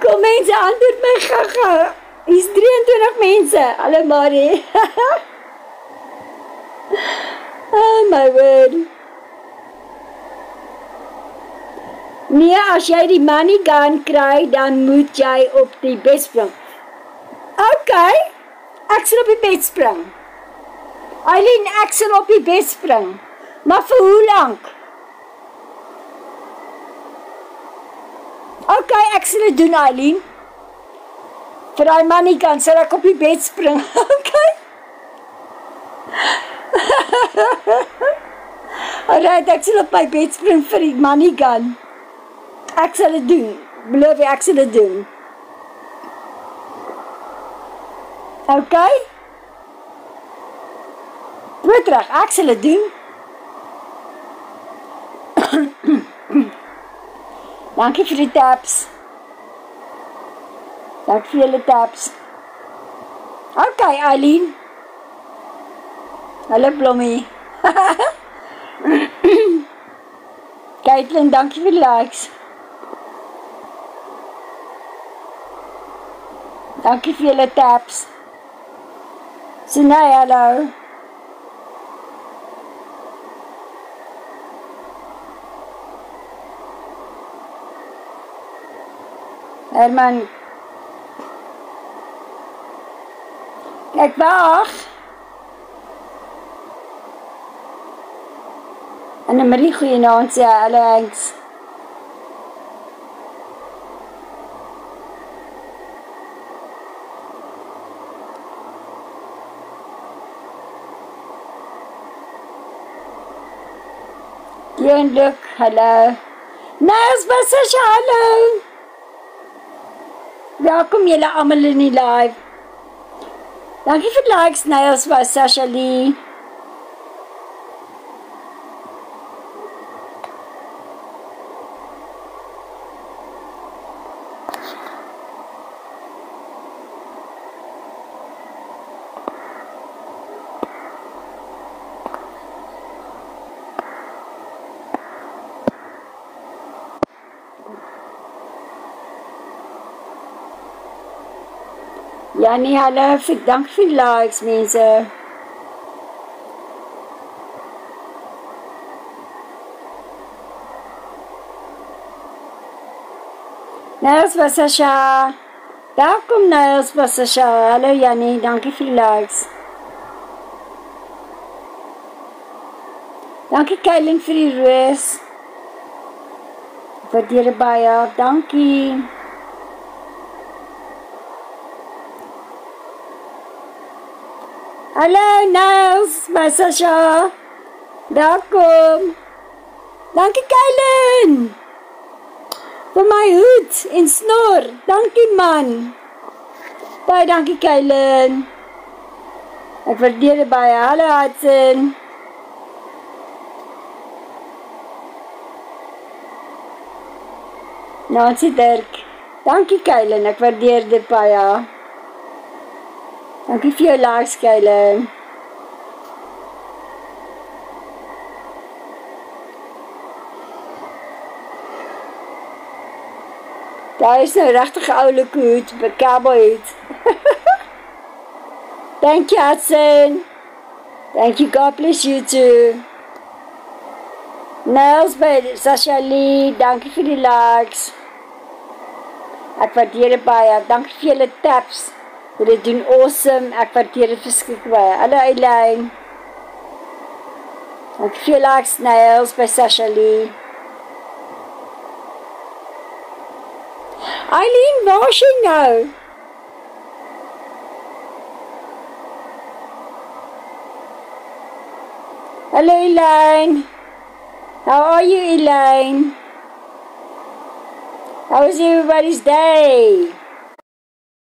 Kom mense, antwoord my gaga. Hier's 23 mense. Hallo Marie. Oh my word. Nee, as jy die money gun kry, dan moet jy op die bed spring. Okay, ek sal op die bed spring. Eileen, ek sal op die bed spring. Maar vir hoe lang? Okay, ek sal dit doen, Eileen. Vir die money gun sal ek op die bed spring. Okay. Alright, ek sal op my bed spring vir die money gun. Ek sal dit doen. Beloof jy, ek sal dit doen. Okay? Goed terug, ek sal dit doen. Dankie vir die taps. Dankie vir julle taps. Okay, Eileen. Hallo Blommie. Caitlin, dankie vir die likes. Dankie vir julle taps. Sinay, hallo. Herman. Kijk, wacht. En een Marie goeienaand, sê hallo Henks. Look, hallo. Niels Bassasha, hallo. Welkom julle almal in die live. Dankie vir die likes, Niels Bassasha Lee. Ja nee, hallo, dank vir die likes, mense. Niels Bassasha. Welkom Niels Bassasha. Hallo Jannie, dankie vir die likes. Dankie Keiling vir die roos. Waardeer baie, dankie. Hallo Niels Bassasha. Welkom. Dankie Keiling. Vir my hoed en snor. Dankie man. Baie dankie Keiling. Ek waardeer dit baie. Hallo Hudson. Nancy Dirk. Dankie Keiling. Ek waardeer dit baie. Dankie vir jou likes Keiling. Daar is nou regtig 'n oulike hoed, 'n cowboy hoed. Thank you, Hudson. Thank you, God bless you too. Niels Bassasha Lee, dankie vir die likes. Ek waardeer dit baie. Dankie vir julle taps. Julle doen awesome. Ek waardeer dit verskriklik baie. Hallo Eileen. Dankie vir julle likes, Niels Bassasha Lee. Eileen, waar is jy nou? Hello, Elaine. How are you, Elaine? How was everybody's day?